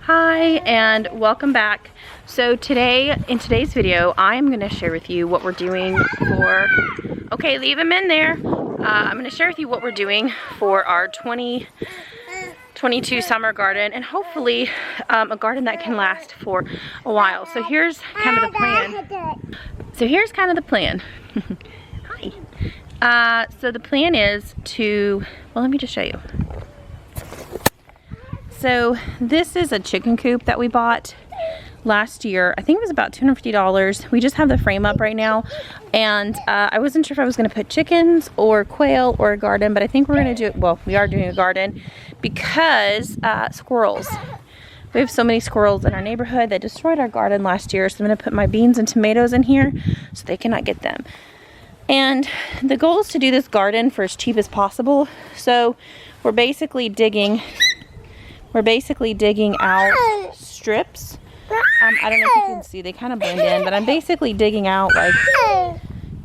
Hi and welcome back. So in today's video, I'm going to share with you what we're doing for, okay, leave him in there. I'm going to share with you what we're doing for our 2022 summer garden, and hopefully a garden that can last for a while. So here's kind of the plan. Hi. So the plan is to, well, let me just show you. So this is a chicken coop that we bought last year. I think it was about $250. We just have the frame up right now, and I wasn't sure if I was going to put chickens or quail or a garden, but I think we're going to do it. Well, we are doing a garden because squirrels. We have so many squirrels in our neighborhood that destroyed our garden last year, so I'm going to put my beans and tomatoes in here so they cannot get them. And the goal is to do this garden for as cheap as possible. So we're basically digging out strips. I don't know if you can see, they kind of blend in, but I'm basically digging out like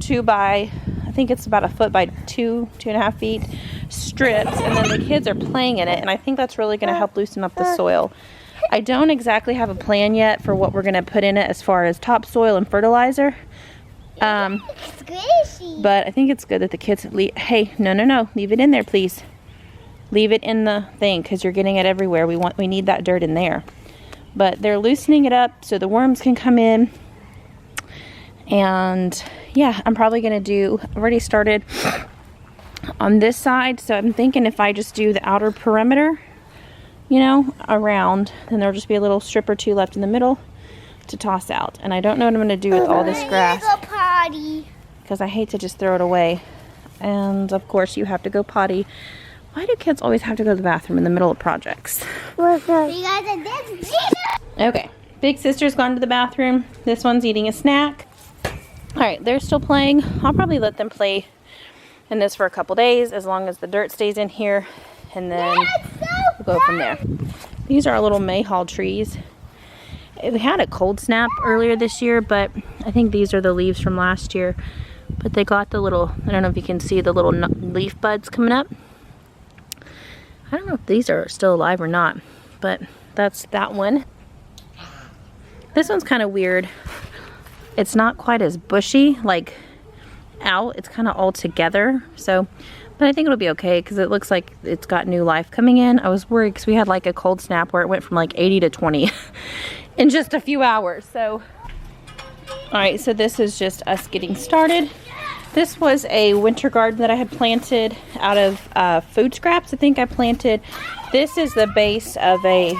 2 by, I think it's about 1 foot by 2.5 feet strips, and then the kids are playing in it, and I think that's really going to help loosen up the soil. I don't exactly have a plan yet for what we're going to put in it as far as topsoil and fertilizer. But I think it's good that the kids hey, no, leave it in there, please. Leave it in the thing because you're getting it everywhere. We need that dirt in there. But they're loosening it up so the worms can come in. And yeah, I'm probably gonna I've already started on this side, so I'm thinking if I just do the outer perimeter, you know, around, then there'll just be a little strip or two left in the middle to toss out. And I don't know what I'm gonna do with all this grass because I hate to just throw it away. And of course you have to go potty. Why do kids always have to go to the bathroom in the middle of projects? Okay, big sister's gone to the bathroom. This one's eating a snack. All right, they're still playing. I'll probably let them play in this for a couple days as long as the dirt stays in here, and then we'll go from there. These are our little mayhaw trees. We had a cold snap earlier this year, but I think these are the leaves from last year. But they got the little, I don't know if you can see the little leaf buds coming up. I don't know if these are still alive or not, but that's that one. This one's kind of weird. It's not quite as bushy, like out. It's kind of all together. So, but I think it'll be okay because it looks like it's got new life coming in. I was worried because we had like a cold snap where it went from like 80 to 20 in just a few hours. So, all right, so this is just us getting started. This was a winter garden that I had planted out of food scraps. I think I planted, this is the base of a,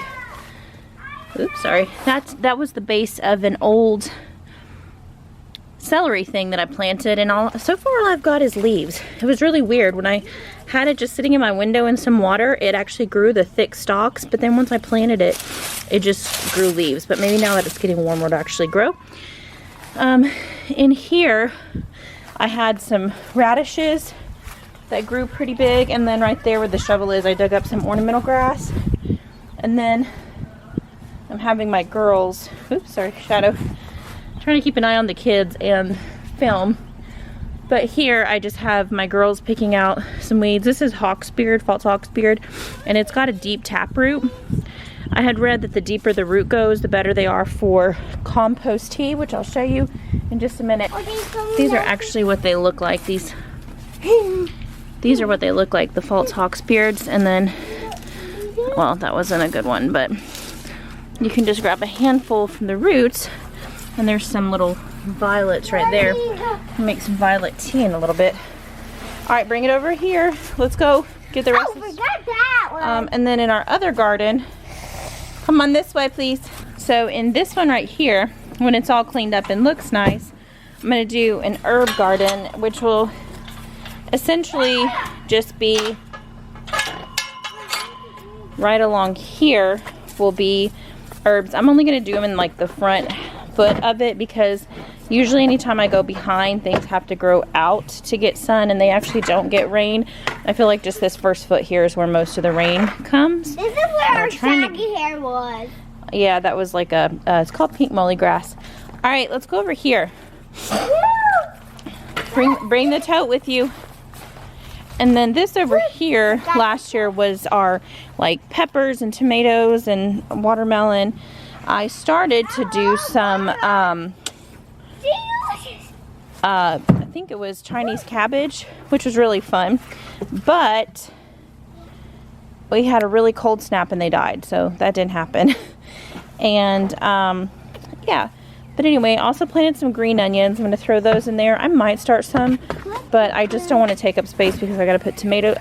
oops, sorry. That was the base of an old celery thing that I planted, and so far all I've got is leaves. It was really weird. When I had it just sitting in my window in some water, it actually grew the thick stalks, but then once I planted it, it just grew leaves. But maybe now that it's getting warmer, it'll actually grow. In here, I had some radishes that grew pretty big, and then right there where the shovel is, I dug up some ornamental grass. And then I'm having my girls, oops, sorry, shadow, trying to keep an eye on the kids and film. But here I just have my girls picking out some weeds. This is hawksbeard, false hawksbeard, and it's got a deep taproot. I had read that the deeper the root goes, the better they are for compost tea, which I'll show you in just a minute. These are actually what they look like. These are what they look like, the false hawksbeards. And then, well, that wasn't a good one, but you can just grab a handful from the roots, and there's some little violets right there. Make some violet tea in a little bit. All right, bring it over here. Let's go get the rest. And then in our other garden, come on this way, please. So in this one right here, when it's all cleaned up and looks nice, I'm gonna do an herb garden, which will essentially just be right along here will be herbs. I'm only gonna do them in like the front foot of it because usually anytime I go behind, things have to grow out to get sun, and they actually don't get rain. I feel like just this first foot here is where most of the rain comes. This is where our shaggy hair was. Yeah, that was like a, it's called pink molly grass. All right, let's go over here. Bring the tote with you. And then this over here last year was our like peppers and tomatoes and watermelon. I started to do some I think it was Chinese cabbage, which was really fun, but we had a really cold snap and they died, so that didn't happen. And yeah, but anyway, I also planted some green onions. I'm going to throw those in there. I might start some, but I just don't want to take up space because I got to put tomato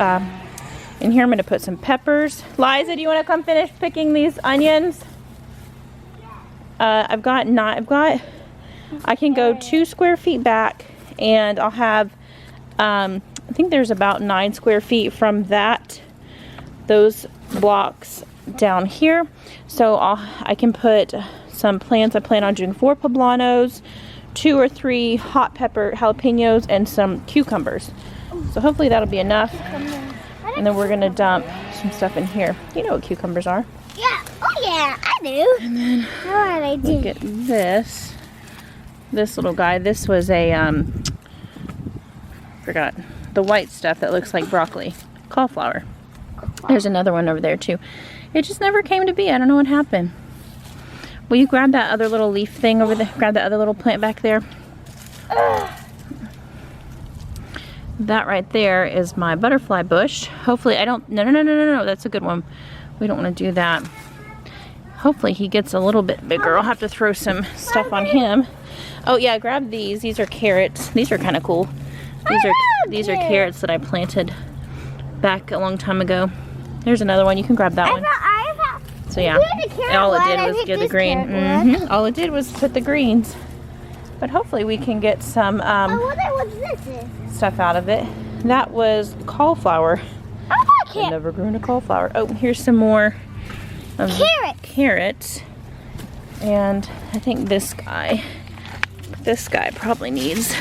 in here. I'm going to put some peppers. Liza, do you want to come finish picking these onions? I can go 2 square feet back, and I'll have I think there's about 9 square feet from those blocks down here. So I can put some plants. I plan on doing 4 poblanos, 2 or 3 hot pepper jalapenos, and some cucumbers. So hopefully that'll be enough. And then we're gonna dump some stuff in here. You know what cucumbers are? Yeah. Oh yeah, I do. And then look at this little guy. This was a forgot the white stuff that looks like broccoli, cauliflower. There's another one over there too. It just never came to be. I don't know what happened. Will you grab that other little leaf thing over there? Grab that other little plant back there. That right there is my butterfly bush. Hopefully I don't, no, that's a good one. We don't want to do that. Hopefully he gets a little bit bigger. I'll have to throw some stuff on him. Oh yeah, grab these. These are carrots. These are kind of cool. These are carrots that I planted back a long time ago. There's another one. You can grab that one. So yeah, all it did was get the green. All it did was put the greens. But hopefully we can get some stuff out of it. That was cauliflower. I've never grown a cauliflower. Oh, here's some more carrots. And I think this guy probably needs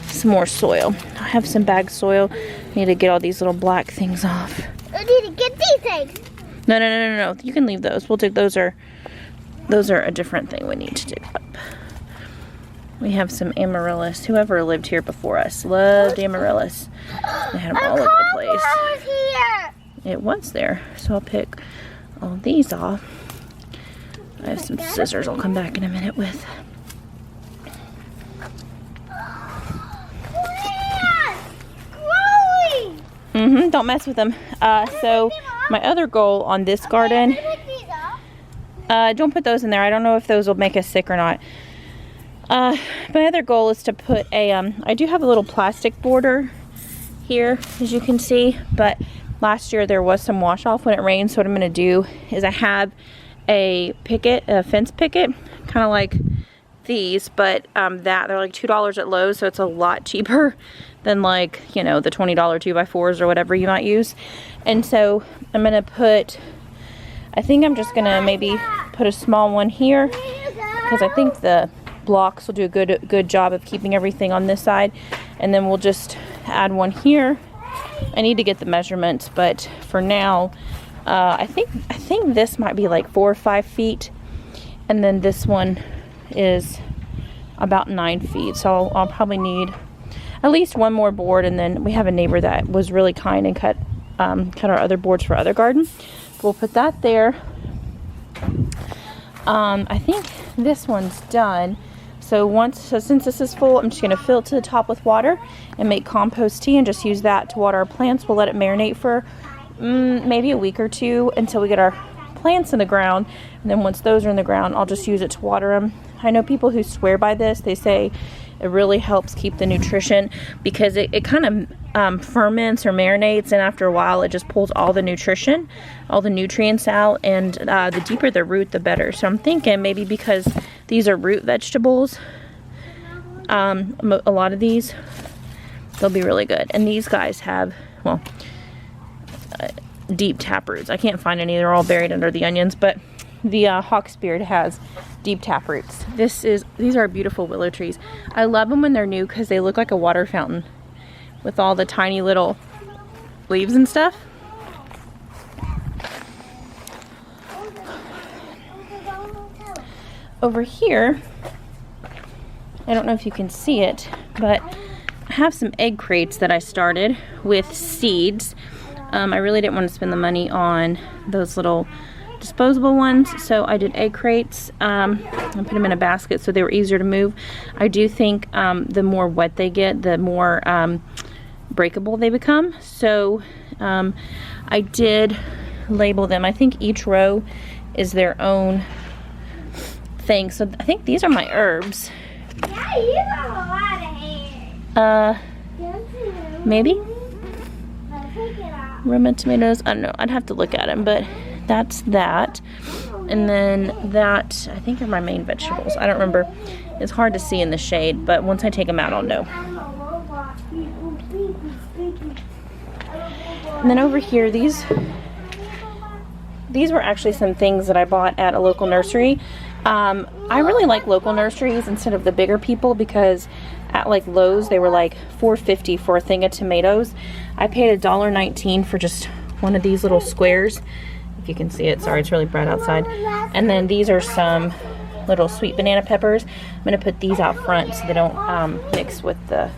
some more soil. I have some bag soil. I need to get all these little black things off. I need to get these things. No. You can leave those. We'll dig those are a different thing we need to dig up. We have some amaryllis. Whoever lived here before us loved amaryllis. They had them all over the place. Here. It was there. So I'll pick all these off. I have some scissors I'll come back in a minute with. Don't mess with them. So my other goal on this garden, don't put those in there. I don't know if those will make us sick or not. My other goal is to put a, I do have a little plastic border here, as you can see, but last year there was some wash off when it rained. So what I'm gonna do is I have a fence picket, kind of like these, but they're like $2 at Lowe's, so it's a lot cheaper than, like, you know, the $20 2x4s or whatever you might use. And so I'm gonna put, I think I'm just gonna maybe put a small one here, because I think the blocks will do a good job of keeping everything on this side. And then we'll just add one here. I need to get the measurements, but for now, I think this might be like 4 or 5 feet, and then this one is about 9 feet. So I'll probably need at least one more board. And then we have a neighbor that was really kind and cut our other boards for other garden. We'll put that there. I think this one's done. So since this is full, I'm just gonna fill it to the top with water and make compost tea and just use that to water our plants. We'll let it marinate for maybe a week or 2 until we get our plants in the ground. And then once those are in the ground, I'll just use it to water them. I know people who swear by this. They say it really helps keep the nutrition, because it kind of ferments or marinates, and after a while it just pulls all the nutrition, all the nutrients out, and the deeper the root, the better. So I'm thinking maybe because these are root vegetables, a lot of these, they'll be really good. And these guys have, well, deep tap roots. I can't find any. They're all buried under the onions, but the hawksbeard has deep tap roots. These are beautiful willow trees. I love them when they're new because they look like a water fountain with all the tiny little leaves and stuff. Over here, I don't know if you can see it, but I have some egg crates that I started with seeds. I really didn't want to spend the money on those little disposable ones, so I did egg crates and put them in a basket so they were easier to move. I do think the more wet they get, the more breakable they become. So I did label them. I think each row is their own thing. So I think these are my herbs. Yeah, you have a lot of hair. Maybe Take it off. Roma tomatoes. I don't know. I'd have to look at them, but that's that. And then that, I think, are my main vegetables. I don't remember. It's hard to see in the shade, but once I take them out, I'll know. And then over here, these were actually some things that I bought at a local nursery. I really like local nurseries instead of the bigger people, because at like Lowe's they were like $4.50 for a thing of tomatoes. I paid $1.19 for just one of these little squares. If you can see it, sorry, it's really bright outside. And then these are some little sweet banana peppers. I'm gonna put these out front so they don't mix with the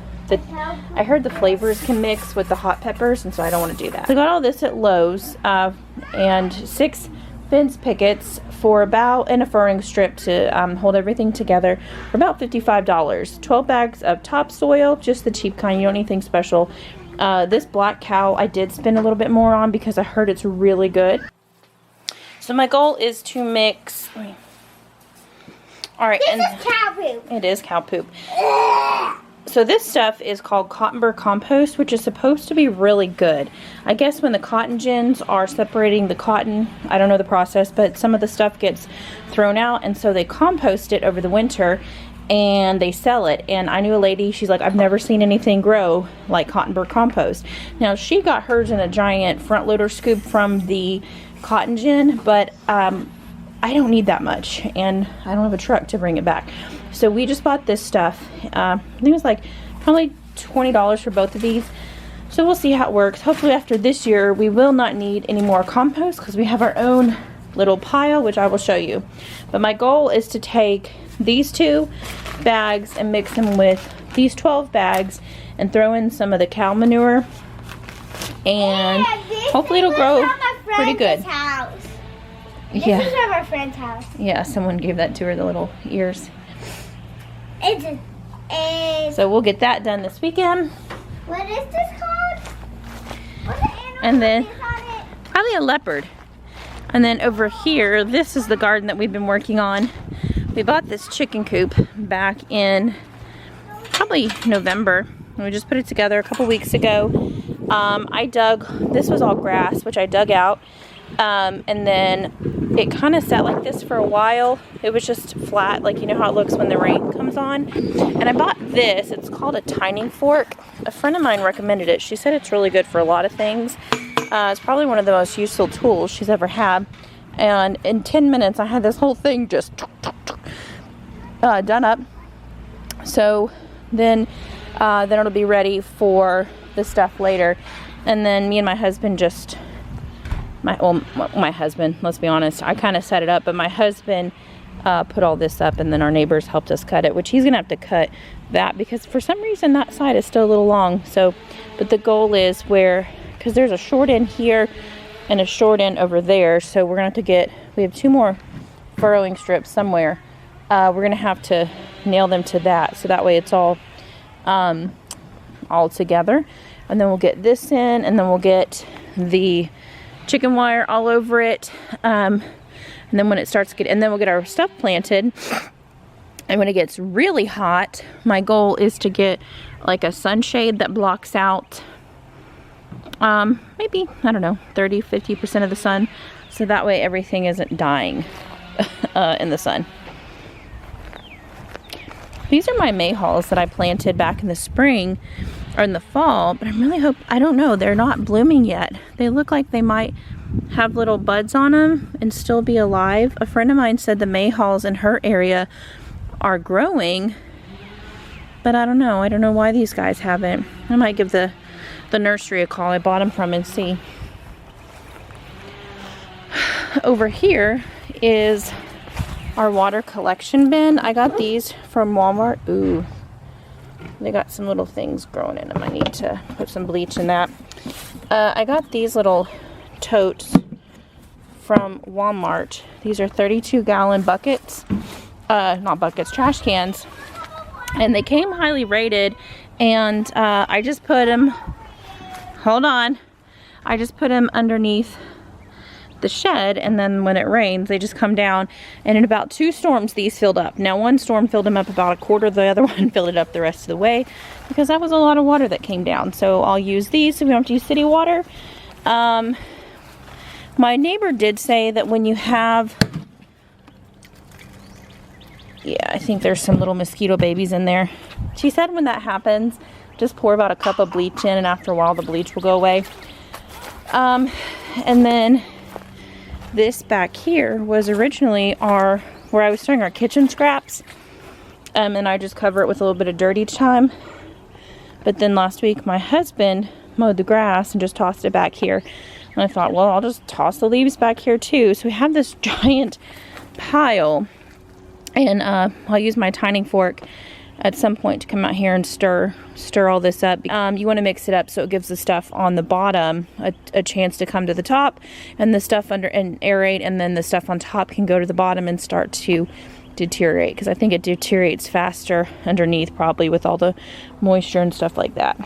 I heard the flavors can mix with the hot peppers, and so I don't want to do that. So I got all this at Lowe's, and 6 fence pickets for about, and a furrowing strip to hold everything together, for about $55. 12 bags of topsoil, just the cheap kind, you don't need anything special. This black cow I did spend a little bit more on because I heard it's really good. So my goal is to mix, alright, This is cow poop. It is cow poop. So this stuff is called cotton burr compost, which is supposed to be really good. I guess when the cotton gins are separating the cotton, I don't know the process, but some of the stuff gets thrown out, and so they compost it over the winter and they sell it. And I knew a lady, she's like, I've never seen anything grow like cotton burr compost. Now she got hers in a giant front loader scoop from the cotton gin, but I don't need that much, and I don't have a truck to bring it back. So we just bought this stuff. I think it was like probably $20 for both of these. So we'll see how it works. Hopefully after this year we will not need any more compost because we have our own little pile, which I will show you. But my goal is to take these 2 bags and mix them with these 12 bags and throw in some of the cow manure, and hopefully it'll grow pretty good. This is from our friend's house. Yeah, someone gave that to her, the little ears. So we'll get that done this weekend. What is this called? What animal And then is on it? probably a leopard. And then over here, this is the garden that we've been working on. We bought this chicken coop back in probably November. We just put it together a couple weeks ago. This was all grass, which I dug out. And then it kind of sat like this for a while. It was just flat, like you know how it looks when the rain comes on. And I bought this. It's called a tining fork. A friend of mine recommended it. She said it's really good for a lot of things. It's probably one of the most useful tools she's ever had. And in 10 minutes I had this whole thing just done up. So then it'll be ready for the stuff later. And then me and my husband just my husband, let's be honest, I kind of set it up, but my husband put all this up, and then our neighbors helped us cut it, which he's gonna have to cut that because for some reason that side is still a little long. So, but the goal is because there's a short end here and a short end over there, so we're gonna have to we have 2 more furrowing strips somewhere. We're gonna have to nail them to that, so that way it's all together. And then we'll get this in, and then we'll get the chicken wire all over it, and then when it starts and then we'll get our stuff planted. And when it gets really hot, my goal is to get like a sunshade that blocks out maybe, I don't know, 30-50% of the sun, so that way everything isn't dying in the sun. These are my mayhaws that I planted back in the spring or in the fall, but I don't know, they're not blooming yet. They look like they might have little buds on them and still be alive. A friend of mine said the mayhaws in her area are growing, but I don't know. I don't know why these guys haven't. I might give the nursery a call I bought them from and see. Over here is our water collection bin. I got these from Walmart. Ooh, They got some little things growing in them. I need to put some bleach in that. I got these little totes from Walmart. These are 32-gallon buckets. Not buckets, trash cans. And they came highly rated. And I just put them, hold on. I just put them underneath the shed, and then when it rains they just come down, and in about 2 storms these filled up. Now one storm filled them up about a quarter, the other one filled it up the rest of the way because that was a lot of water that came down. So I'll use these so we don't have to use city water. My neighbor did say that when you have, yeah, I think there's some little mosquito babies in there. She said when that happens, just pour about a cup of bleach in, and after a while the bleach will go away. And then this back here was originally where I was storing our kitchen scraps, and I just cover it with a little bit of dirt each time. But then last week my husband mowed the grass and just tossed it back here, and I thought, well, I'll just toss the leaves back here too. So we have this giant pile, and I'll use my tiny fork at some point to come out here and stir all this up. You want to mix it up so it gives the stuff on the bottom a chance to come to the top, and the stuff under and aerate, and then the stuff on top can go to the bottom and start to deteriorate, because I think it deteriorates faster underneath, probably with all the moisture and stuff like that.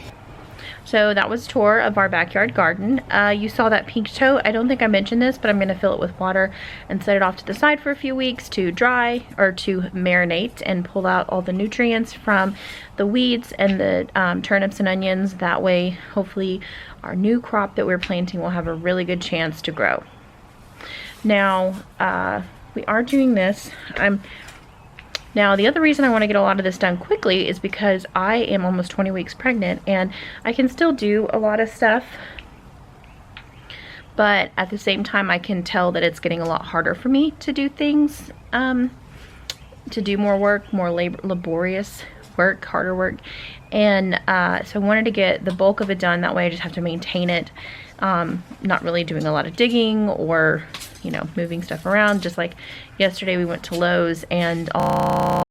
So that was a tour of our backyard garden. You saw that pink tote. I don't think I mentioned this, but I'm going to fill it with water and set it off to the side for a few weeks to dry, or to marinate and pull out all the nutrients from the weeds and the turnips and onions. That way, hopefully, our new crop that we're planting will have a really good chance to grow. Now, we are doing this. Now, the other reason I want to get a lot of this done quickly is because I am almost 20 weeks pregnant, and I can still do a lot of stuff, but at the same time I can tell that it's getting a lot harder for me to do things, to do more work, more laborious work, harder work. And so I wanted to get the bulk of it done. That way I just have to maintain it, not really doing a lot of digging or, you know, moving stuff around. Just like yesterday we went to Lowe's and all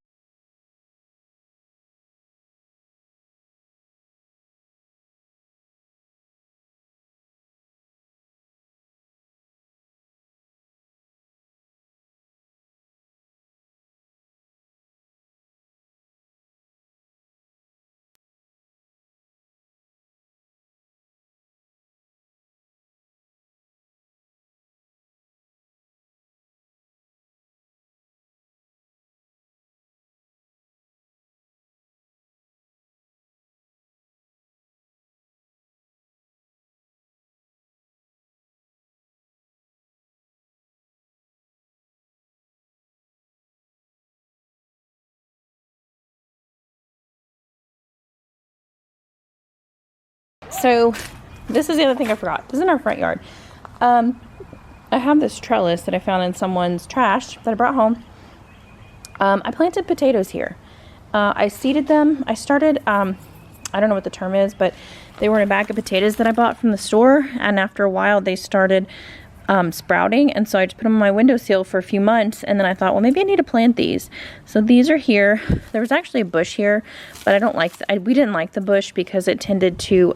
So this is the other thing I forgot. This is in our front yard. I have this trellis that I found in someone's trash that I brought home. I planted potatoes here. I seeded them. I started, I don't know what the term is, but they were in a bag of potatoes that I bought from the store, and after a while they started sprouting, and so I just put them on my windowsill for a few months, and then I thought, well, maybe I need to plant these. So these are here. There was actually a bush here, but I don't like we didn't like the bush because it tended to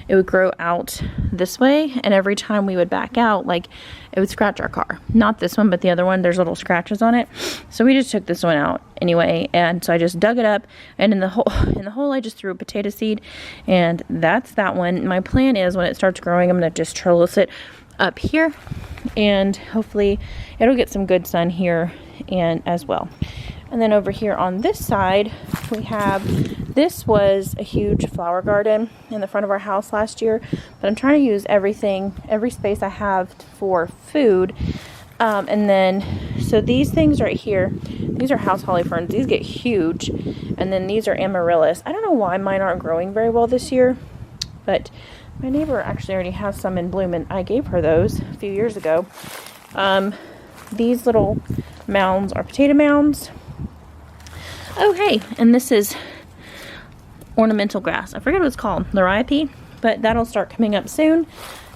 it would grow out this way, and every time we would back out, like, it would scratch our car. Not this one, but the other one, there's little scratches on it. So we just took this one out anyway, and so I just dug it up, and in the hole I just threw a potato seed, and that's that one. My plan is when it starts growing, I'm going to just trellis it up here, and hopefully it'll get some good sun here and as well. And then over here on this side we have, this was a huge flower garden in the front of our house last year, but I'm trying to use every space I have for food. And then, so these things right here, these are house holly ferns. These get huge. And then these are amaryllis. I don't know why mine aren't growing very well this year, but my neighbor actually already has some in bloom, and I gave her those a few years ago. These little mounds are potato mounds. Oh, hey, and this is ornamental grass. I forget what it's called, liriope, but that'll start coming up soon.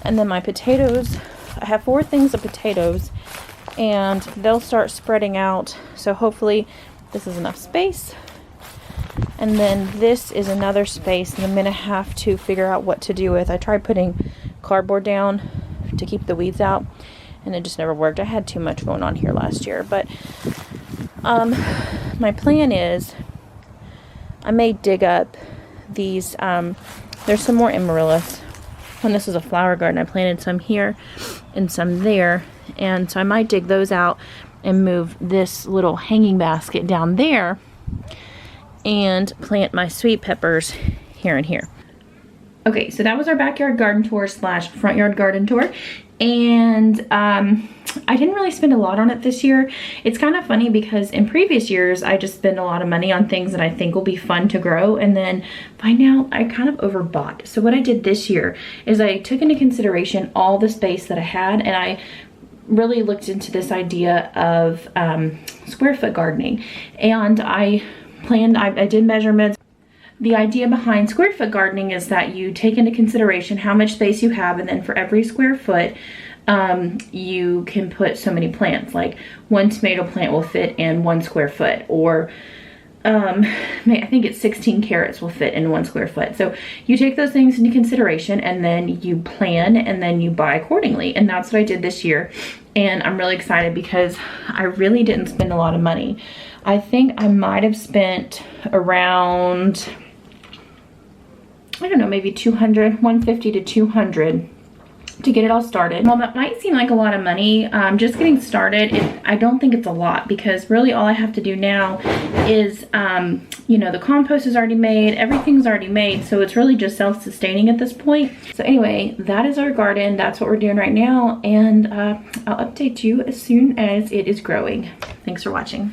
And then my potatoes, I have 4 things of potatoes, and they'll start spreading out. So hopefully this is enough space. And then this is another space that I'm gonna have to figure out what to do with. I tried putting cardboard down to keep the weeds out, and it just never worked. I had too much going on here last year. But my plan is I may dig up these, there's some more amaryllis. When this was a flower garden, I planted some here and some there. And so I might dig those out and move this little hanging basket down there and plant my sweet peppers here and here. Okay, so that was our backyard garden tour slash front yard garden tour. And I didn't really spend a lot on it this year. It's kind of funny because in previous years, I just spend a lot of money on things that I think will be fun to grow. And then by now, I kind of overbought. So what I did this year is I took into consideration all the space that I had, and I really looked into this idea of square foot gardening. And I did measurements. The idea behind square foot gardening is that you take into consideration how much space you have, and then for every square foot, you can put so many plants. Like one tomato plant will fit in 1 square foot, or I think it's 16 carrots will fit in 1 square foot. So you take those things into consideration, and then you plan, and then you buy accordingly. And that's what I did this year. And I'm really excited because I really didn't spend a lot of money. I think I might have spent around, I don't know, maybe 150 to 200 to get it all started. Well, that might seem like a lot of money. Just getting started, I don't think it's a lot, because really all I have to do now is, you know, the compost is already made, everything's already made, so it's really just self-sustaining at this point. So anyway, that is our garden. That's what we're doing right now, and I'll update you as soon as it is growing. Thanks for watching.